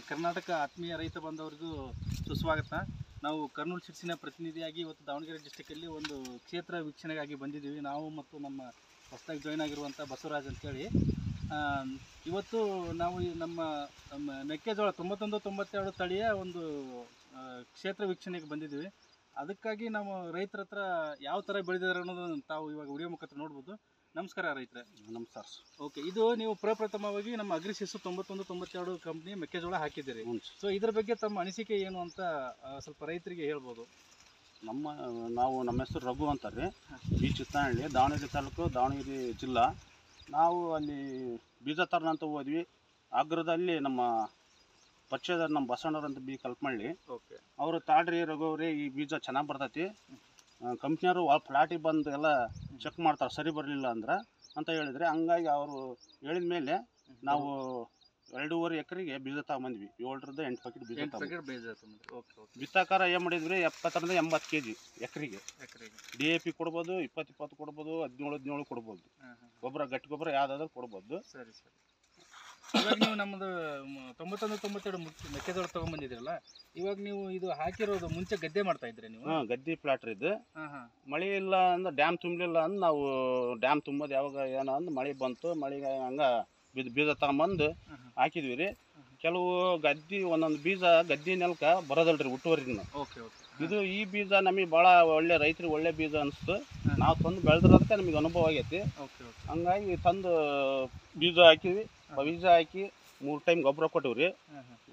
ಕರ್ನಾಟಕ ಆತ್ಮೀಯ ರೈತ ಬಂದವರಿಗೂ ಸುಸ್ವಾಗತ. ನಾವು ಕರ್ನೂಲ್ ಸೀಡ್ಸಿನ ಪ್ರತಿನಿಧಿಯಾಗಿ ಇವತ್ತು ದಾವಣಗೆರೆ ಡಿಸ್ಟಿಕಲ್ಲಿ ಒಂದು ಕ್ಷೇತ್ರ ವೀಕ್ಷಣೆಗಾಗಿ ಬಂದಿದ್ದೀವಿ. ನಾವು ಮತ್ತು ನಮ್ಮ ಹೊಸದಾಗಿ ಜಾಯ್ನ್ ಆಗಿರುವಂಥ ಬಸವರಾಜ್ ಅಂತೇಳಿ. ಇವತ್ತು ನಾವು ನಮ್ಮ ಮೆಕ್ಕೆಜೋಳ 91-92 ತಳಿಯ ಒಂದು ಕ್ಷೇತ್ರ ವೀಕ್ಷಣೆಗೆ ಬಂದಿದ್ದೀವಿ. ಅದಕ್ಕಾಗಿ ನಾವು ರೈತರ ಹತ್ರ ಯಾವ ಥರ ಬೆಳೆದಿದ್ದಾರೆ ಅನ್ನೋದನ್ನು ತಾವು ಇವಾಗ ವಿಡಿಯೋ ಮುಖಾಂತರ ನೋಡ್ಬೋದು. ನಮಸ್ಕಾರ ರೈತರೆ. ನಮಸ್ಕಾರ. ಓಕೆ, ಇದು ನೀವು ಪ್ರಪ್ರಥಮವಾಗಿ ನಮ್ಮ ಅಗ್ರಿಸಿಸ್ 91-92 ಕಂಪ್ನಿ ಮೆಕ್ಕೆಜೋಳ ಹಾಕಿದ್ದೀರಿ. ಸೊ ಇದ್ರ ಬಗ್ಗೆ ತಮ್ಮ ಅನಿಸಿಕೆ ಏನು ಅಂತ ಸ್ವಲ್ಪ ರೈತರಿಗೆ ಹೇಳ್ಬೋದು. ನಮ್ಮ ಹೆಸರು ರಘು ಅಂತಾರೆ. ಬಿ ಚಿತ್ತನಹಳ್ಳಿ, ದಾವಣಗೆರೆ ತಾಲೂಕು, ದಾವಣಗೆರೆ ಜಿಲ್ಲಾ. ನಾವು ಅಲ್ಲಿ ಬೀಜ ತರೋಣ ಅಂತ ಹೋದ್ವಿ. ಆಗ್ರದಲ್ಲಿ ನಮ್ಮ ಪರಿಚಯದ ನಮ್ಮ ಬಸವಣ್ಣವ್ರು ಅಂತ ಬಿ ಕಲ್ಪಮಳ್ಳಿ. ಓಕೆ, ಅವರು ತಾಡ್ರಿ ರಘುವ್ರಿ, ಈ ಬೀಜ ಚೆನ್ನಾಗಿ ಬರ್ತೈತಿ, ಕಂಪ್ನಿಯವರು ಫ್ಲಾಟಿಗೆ ಬಂದು ಎಲ್ಲ ಚೆಕ್ ಮಾಡ್ತಾರೆ, ಸರಿ ಬರಲಿಲ್ಲ ಅಂದ್ರೆ ಅಂತ ಹೇಳಿದರೆ. ಹಂಗಾಗಿ ಅವರು ಹೇಳಿದ ಮೇಲೆ ನಾವು 2.5 ಎಕರೆಗೆ ಬೀಜ ತಗೊಂಬಂದ್ವಿ. 7-8 ಪ್ಯಾಕೆಟ್ ಬೀಜ ಬಿತ್ತಾಕಾರ ಏನು ಮಾಡಿದ್ವಿ, 70-80 kg ಎಕರೆಗೆ. DAP ಕೊಡ್ಬೋದು, 20-20 ಕೊಡ್ಬೋದು, 17-17 ಕೊಡ್ಬೋದು. ಗೊಬ್ಬರ ಗಟ್ಟಿ ಗೊಬ್ಬರ ಯಾವುದಾದ್ರೂ ಕೊಡ್ಬೋದು. ಸರಿ ಸರಿ. ಇವಾಗ ನೀವು ನಮ್ಮದು 91-92 ಮೆಕ್ಕೆಜೋಳ ತೊಗೊಂಬಂದಿದ್ರಲ್ಲ, ಇವಾಗ ನೀವು ಇದು ಹಾಕಿರೋದು ಮುಂಚೆ ಗದ್ದೆ ಮಾಡ್ತಾ ಇದ್ರಿ ನೀವು? ಗದ್ದೆ ಪ್ಲಾಟ್ರ್ ಇದು. ಮಳೆ ಇಲ್ಲ ಅಂದ್ರೆ ಡ್ಯಾಮ್ ತುಂಬಲಿಲ್ಲ ಅಂದ್ರೆ ನಾವು ಡ್ಯಾಮ್ ತುಂಬೋದು ಯಾವಾಗ ಏನೋ ಅಂದ್ ಮಳೆ ಬಂತು. ಮಳೆಗೆ ಹಂಗೆ ಬೀಜ ತಗೊಂಬಂದು ಹಾಕಿದ್ವಿ ರೀ. ಕೆಲವು ಗದ್ದೆ ಒಂದೊಂದು ಬೀಜ ಗದ್ದೆ ನೆಲಕ್ಕೆ ಬರೋದಲ್ರಿ, ಹುಟ್ಟುವರಿನ. ಇದು ಈ ಬೀಜ ನಮಗೆ ಭಾಳ ಒಳ್ಳೆ, ರೈತರಿಗೆ ಒಳ್ಳೆ ಬೀಜ ಅನಿಸ್ತು. ನಾವು ತಂದು ಬೆಳೆದ್ರದಕ್ಕೆ ನಮಗೆ ಅನುಭವ ಆಗೈತಿ. ಹಂಗಾಗಿ ತಂದು ಬೀಜ ಹಾಕಿದ್ವಿ. ಬೀಜ ಹಾಕಿ 3 ಟೈಮ್ ಗೊಬ್ಬರ ಕೊಟ್ಟಿವ್ರಿ.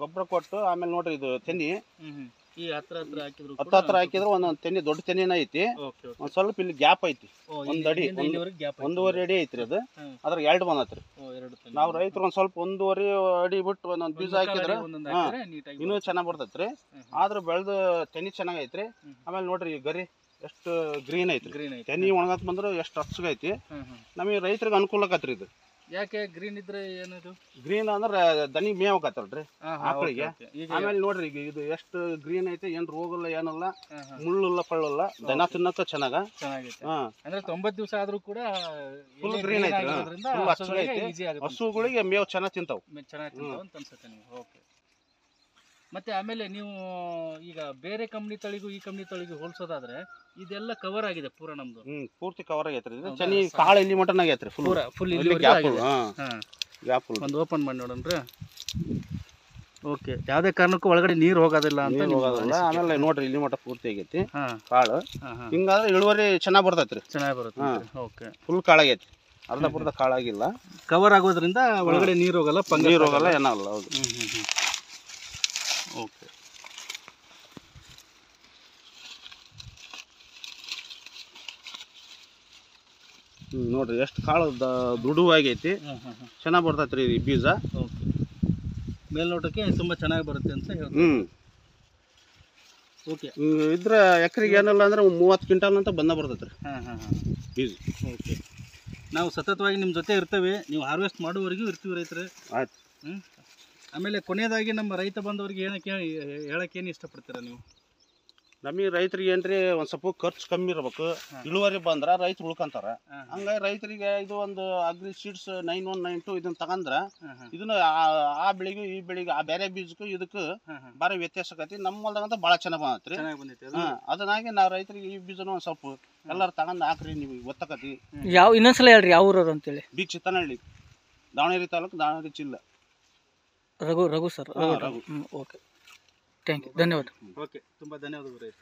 ಗೊಬ್ಬರ ಕೊಟ್ಟು ಆಮೇಲೆ ನೋಡ್ರಿ, ಇದು ತೆನಿ ಈ ಹತ್ರ ಹಾಕಿದ್ರೆ ಒಂದೊಂದು ತೆನಿ, ದೊಡ್ಡ ತೆನಿನ ಐತಿ. ಒಂದ್ ಸ್ವಲ್ಪ ಇಲ್ಲಿ ಗ್ಯಾಪ್ ಐತಿ, 1 ಅಡಿ 1.5 ಅಡಿ ಐತ್ರಿ. ಅದು ಅದ್ರ 2 ಬಂದತ್ರಿ. ನಾವು ರೈತರು ಒಂದ್ ಸ್ವಲ್ಪ 1.5 ಅಡಿ ಬಿಟ್ಟು ಒಂದೊಂದು ಬೀಜ ಹಾಕಿದ್ರೆ ಇನ್ನೂ ಚೆನ್ನಾಗ್ ಬರ್ತೈತ್ರಿ. ಆದ್ರೆ ಬೆಳೆದು ತೆನಿ ಚೆನ್ನಾಗ್ ಐತ್ರಿ. ಆಮೇಲೆ ನೋಡ್ರಿ, ಗರಿ ಎಷ್ಟು ಗ್ರೀನ್ ಐತ್ರಿ. ತೆನಿ ಒಣಗತ್ ಬಂದ್ರೆ ಎಷ್ಟು ಹಚ್ಚಗೈತಿ. ನಮಗೆ ರೈತರಿಗೆ ಅನುಕೂಲ ಆಕತ್ರಿ ಇದು. ಯಾಕೆ ಗ್ರೀನ್ ಇದ್ರೆ ಏನದು? ಗ್ರೀನ್ ಅಂದ್ರೆ ದನಿಗೆ ಮೇವ್ ಆಕತ್ತಲ್ರಿ ಆಕಳಿಗೆ. ಆಮೇಲೆ ನೋಡ್ರಿ, ಈಗ ಇದು ಎಷ್ಟು ಗ್ರೀನ್ ಐತೆ, ಏನ್ ರೋಗಲ್ಲ ಏನಲ್ಲ, ಮುಳ್ಳಿಲ್ಲ ಪಳ್ಳಲ್ಲ, ದನ ತಿನ್ನಕ್ಕ ಚೆನ್ನಾಗೈತೆ. ಅಂದ್ರೆ 90 ದಿವಸ ಆದ್ರೂ ಕೂಡ ಫುಲ್ ಗ್ರೀನ್ ಐತಿ, ಫುಲ್ ಹಚ್ಚಗೈತಿ. ಹಸುಗಳಿಗೆ ಮೇವ್ ಚೆನ್ನಾಗಿ ತಿಂತಾವ್ ಅಂತ ಅನ್ಸುತ್ತೆ ನಿಮ್ಗೆ. ಓಕೆ. ಮತ್ತೆ ಆಮೇಲೆ ನೀವು ಈಗ ಬೇರೆ ಕಂಪ್ನಿ ತಳಿಗೂ ಈ ಕಂಪ್ನಿ ತಳಿಗೂ ಹೋಲಿಸೋದಾದ್ರೆ ಇದೆಲ್ಲ ಕವರ್ ಆಗಿದೆ ಪೂರ ನಮ್ದು. ಪೂರ್ತಿ ಕವರ್ ಆಗೈತ್ರಿ. ಚೆನ್ನಾಗಿ ಕಾಳು ಇಲ್ಲಿ ಮಟನ್ ಆಗೈತ್ರಿ, ಫುಲ್ ಇಲ್ಲಿ ಗ್ಯಾಪ್. ಒಂದು ಓಪನ್ ಮಾಡಿ ನೋಡೋಣ್ರಿ. ಓಕೆ, ಯಾವುದೇ ಕಾರಣಕ್ಕೂ ಒಳಗಡೆ ನೀರು ಹೋಗೋದಿಲ್ಲ ಅಂತ. ಆಮೇಲೆ ನೋಡ್ರಿ, ಇಲ್ಲಿ ಮಟ ಪೂರ್ತಿ ಆಗೈತಿ ಕಾಳು. ಹಿಂಗಾದ್ರೆ ಇಳುವರಿ ಚೆನ್ನಾಗಿ ಬರ್ತೈತ್ರಿ. ಚೆನ್ನಾಗಿ ಬರುತ್ತೆ. ಓಕೆ, ಫುಲ್ ಕಾಳಾಗೈತಿ, ಅರ್ಧ ಕಾಳಾಗಿಲ್ಲ. ಕವರ್ ಆಗೋದ್ರಿಂದ ಒಳಗಡೆ ನೀರು ಹೋಗಲ್ಲ, ನೀರು ಹೋಗಲ್ಲ, ಏನಲ್ಲ. ಹೌದು. ಓಕೆ, ನೋಡ್ರಿ ಎಷ್ಟು ಕಾಳು ದುಡುವಾಗೈತಿ, ಚೆನ್ನಾಗಿ ಬರ್ತೈತ್ರಿ ಈ ಬೀಜ. ಓಕೆ, ಮೇಲ್ನೋಟಕ್ಕೆ ತುಂಬ ಚೆನ್ನಾಗಿ ಬರುತ್ತೆ ಅಂತ ಹೇಳ್ತೀವಿ. ಓಕೆ, ಇದ್ರ ಎಕರೆಗೆ ಏನಿಲ್ಲ ಅಂದ್ರೆ 30 ಕ್ವಿಂಟಲ್ ಅಂತ ಬರ್ತೈತ್ರಿ ಬೀಜ. ಓಕೆ, ನಾವು ಸತತವಾಗಿ ನಿಮ್ಮ ಜೊತೆ ಇರ್ತೇವೆ, ನೀವು ಹಾರ್ವೆಸ್ಟ್ ಮಾಡುವವರೆಗೂ ಇರ್ತೀವಿ ರೈತರು. ಆಯ್ತು. ಆಮೇಲೆ ಕೊನೆಯದಾಗಿ ನಮ್ಮ ರೈತ ಬಂದವರಿಗೆ ಹೇಳಕ್ಕೆ ಏನು ಇಷ್ಟಪಡ್ತೀರಾ ನೀವು? ನಮಗೆ ರೈತರಿಗೆ ಏನ್ರಿ, ಒಂದು ಸ್ವಲ್ಪ ಖರ್ಚು ಕಮ್ಮಿ ಇರ್ಬೇಕು, ಇಳುವರಿ ಬಂದ್ರೆ ರೈತರು ಉಳ್ಕೊಂತಾರ. ಹಂಗಾಗಿ ರೈತರಿಗೆ ಇದು ಒಂದು ಅಗ್ರಿ ಸೀಡ್ಸ್ 9192 ಇದನ್ನ ತಗಂದ್ರ ಇದನ್ನ ಆ ಬೆಳೆಗೂ ಈ ಬೆಳೆಗೆ, ಆ ಬೇರೆ ಬೀಜಕ್ಕೂ ಇದಕ್ಕೂ ಬಾರಿ ವ್ಯತ್ಯಾಸ ಆಕತಿ. ನಮ್ಮ ಹೊಲ್ದಾಗಂತ ಭಾಳ ಚೆನ್ನಾಗಿ ಬಂದತ್ರಿ. ಅದನ್ನಾಗಿ ನಾವು ರೈತರಿಗೆ ಈ ಬೀಜನ ಒಂದು ಸ್ವಲ್ಪ ಎಲ್ಲರೂ ತಗೊಂಡ್ ಹಾಕ್ರಿ, ನೀವು ಗೊತ್ತಾಕತಿ. ಇನ್ನೊಂದ್ಸಲ ಹೇಳ್ರಿ ಯಾವ ಊರವ್ರು ಅಂತೇಳಿ? ಬಿ ಚಿತ್ತನಹಳ್ಳಿ, ದಾವಣಗೆರೆ ತಾಲೂಕು, ದಾವಣಗೆರೆ ಜಿಲ್ಲಾ. Raghu sir. Okay, thank you, ಧನ್ಯವಾದ. ಓಕೆ, ತುಂಬ ಧನ್ಯವಾದಗಳು ರೈತ.